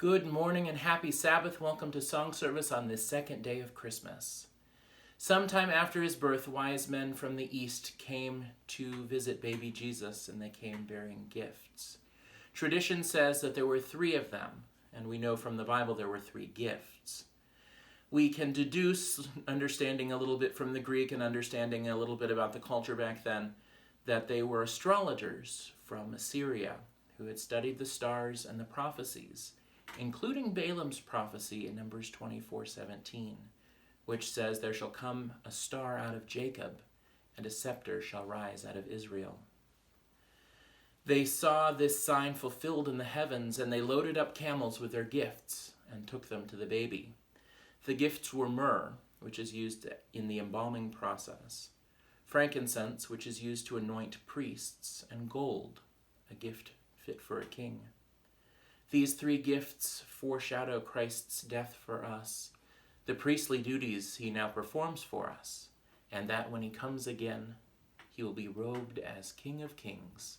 Good morning and happy Sabbath. Welcome to song service on this second day of Christmas. Sometime after his birth, wise men from the east came to visit baby Jesus, and they came bearing gifts. Tradition says that there were three of them, and we know from the Bible there were three gifts. We can deduce, understanding a little bit from the Greek and understanding a little bit about the culture back then, that they were astrologers from Assyria who had studied the stars and the prophecies, including Balaam's prophecy in Numbers 24:17, which says, "There shall come a star out of Jacob, and a scepter shall rise out of Israel." They saw this sign fulfilled in the heavens, and they loaded up camels with their gifts and took them to the baby. The gifts were myrrh, which is used in the embalming process, frankincense, which is used to anoint priests, and gold, a gift fit for a king. These three gifts foreshadow Christ's death for us, the priestly duties he now performs for us, and that when he comes again, he will be robed as King of Kings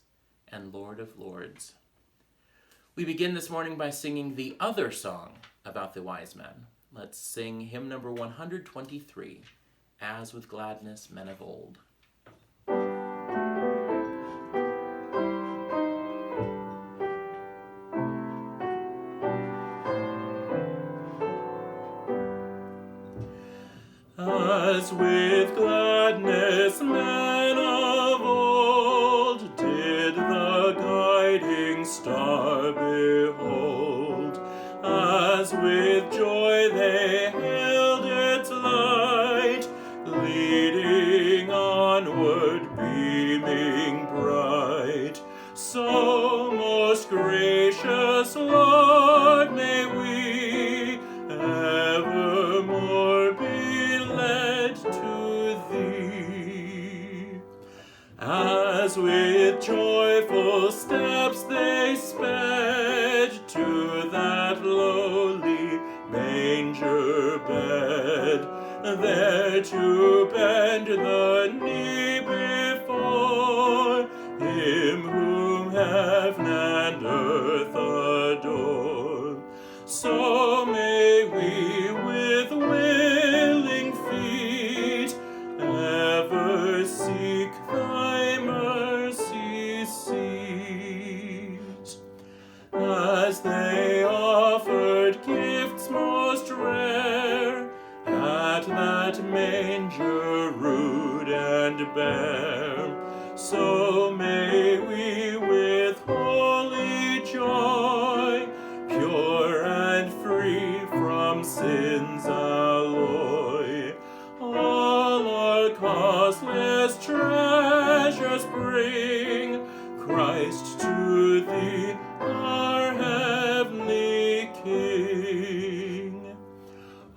and Lord of Lords. We begin this morning by singing the other song about the wise men. Let's sing hymn number 123, As with Gladness Men of Old. As with gladness men of old did the guiding star behold, as with joy they hailed its light, leading onward, beaming bright. So, most gracious Lord, may we evermore be led to thee. As with joyful steps they sped to that lowly manger bed, there to bend the knee before him whom heaven and earth adore. So may we with willing feet ever seek thy mercy seat. As they offered gifts most rare at that manger rude and bare, so may we with holy joy, pure and free from sin's alloy, all our costless treasures bring, Christ to thee, our heavenly King.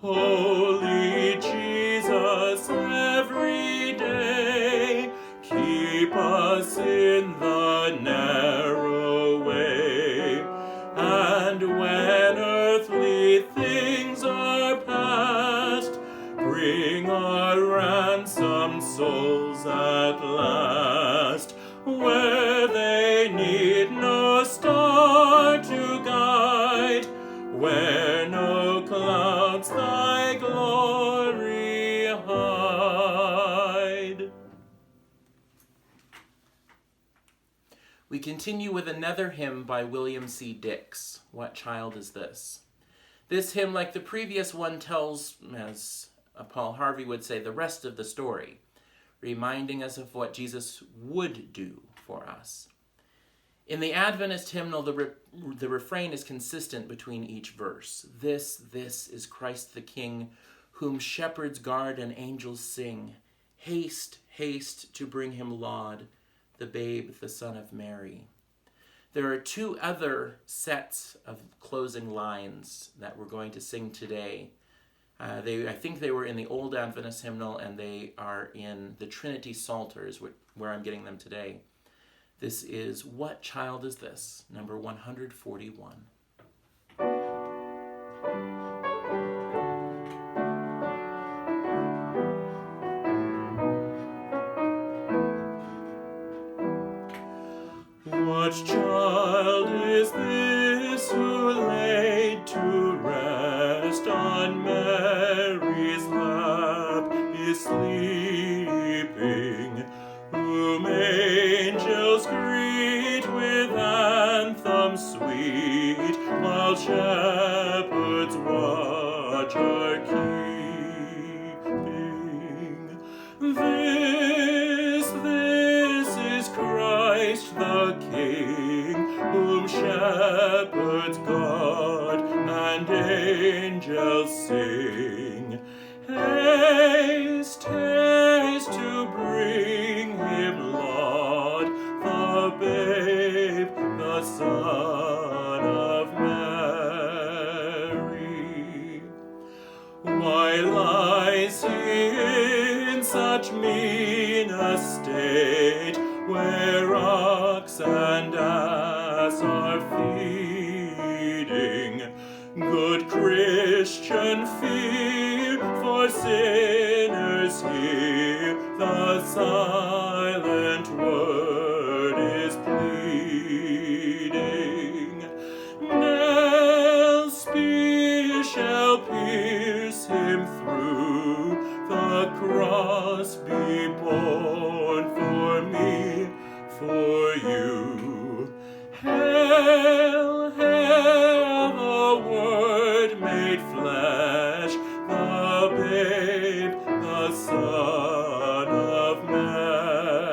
Holy Jesus, every day keep us in the narrow way, and when earthly things are past, bring our ransomed souls at last, where they need no star to guide, where no clouds thy glory hide. We continue with another hymn by William C. Dix, What Child Is This? This hymn, like the previous one, tells, as Paul Harvey would say, the rest of the story, reminding us of what Jesus would do for us. In the Adventist hymnal, the refrain is consistent between each verse. This is Christ the King, whom shepherds guard and angels sing. Haste, haste to bring him laud, the babe, the Son of Mary. There are two other sets of closing lines that we're going to sing today. I think they were in the Old Adventist hymnal, and they are in the Trinity Psalters, where I'm getting them today. This is What Child Is This? Number 141. What child is this who laid to rest on Mary's lap is sleeping, whom angels greet with anthems sweet, while shepherds watch are keeping. This is Christ the King, whom shepherds guard and angels sing. Haste, haste to bring him, Lord, the babe, the Son of Mary. Why lies he in such mean estate, where ox and ass are feeding? Good Christian, fear, for sinners hear, the silent word is pleading. Nails, spear shall pierce him through, the cross be borne for me, for you. Hail, hail, the Word made flesh, the babe, the Son of Mary.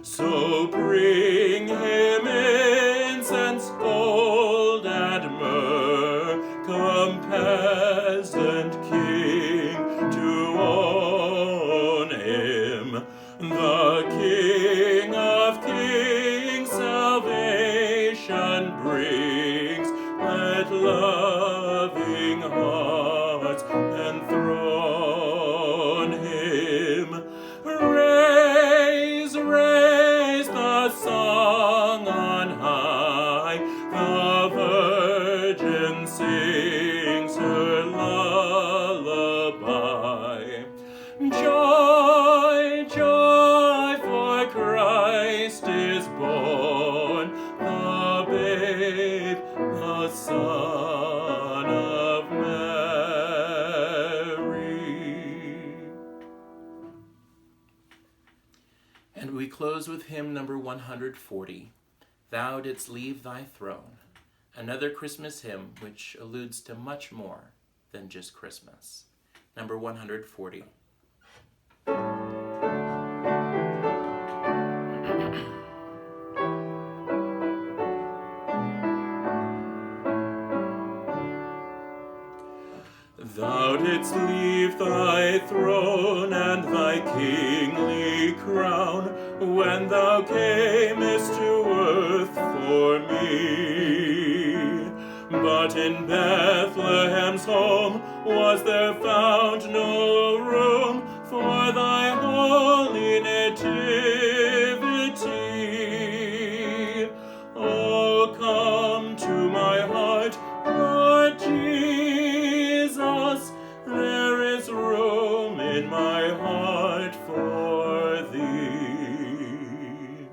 So bring him incense, gold, and myrrh, come peasant king to own him, the King of kings, salvation brings. Let loving hearts enthrone him. Raise, raise the song on high, the Virgin sings her lullaby. Joy, joy, for Christ is born, the babe, the Son of Mary. And we close with hymn number 140, Thou Didst Leave Thy Throne, another Christmas hymn which alludes to much more than just Christmas. Number 140. Thou didst leave thy throne and thy kingly crown when thou camest to earth for me. But in Bethlehem's home was there found no room for thy holy nativity. Oh, come to my heart, Lord Jesus, there is room in my heart for thee.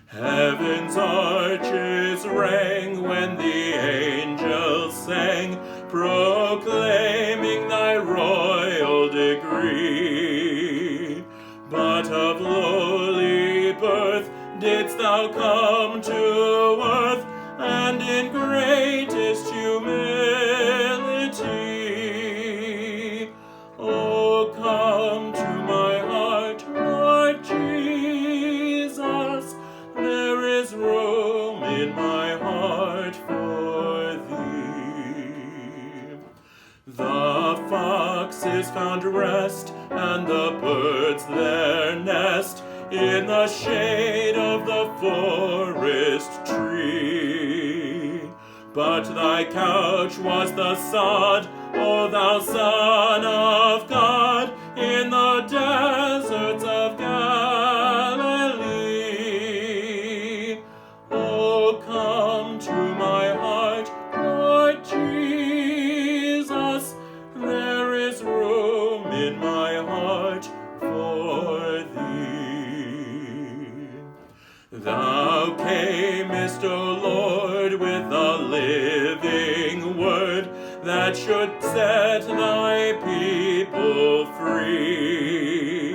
Heaven's arches rang when the angels sang, proclaiming thy royal decree. But of lowly birth didst thou come to earth, and in greatest humility. Oh, come to my heart, Lord Jesus, there is room in my heart for thee. The foxes found rest, and the birds their nest, in the shade of the forest tree. But thy couch was the sod, O thou Son of God, in the deserts of Galilee. Oh, come to my heart, Lord Jesus, there is room in my heart for thee. Thou camest, O Lord, with the that should set thy people free.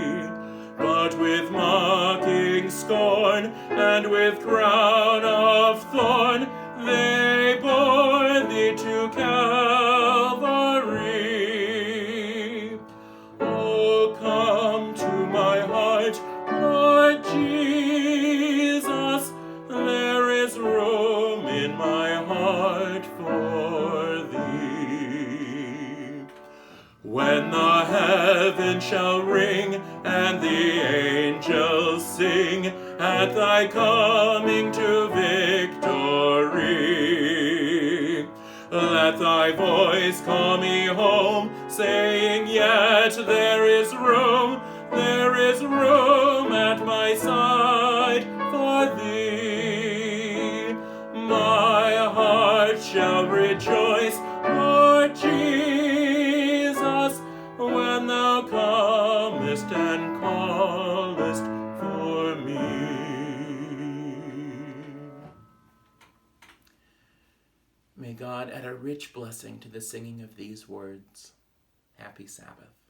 But with mocking scorn and with crown of thorn they bore thee to Calvary. Oh, come to my heart, Lord Jesus, there is room in my heart for thee. When the heavens shall ring and the angels sing at thy coming to victory, let thy voice call me home, saying, yet there is room at my side for thee. My heart shall rejoice, Lord Jesus, when thou comest and callest for me. May God add a rich blessing to the singing of these words. Happy Sabbath.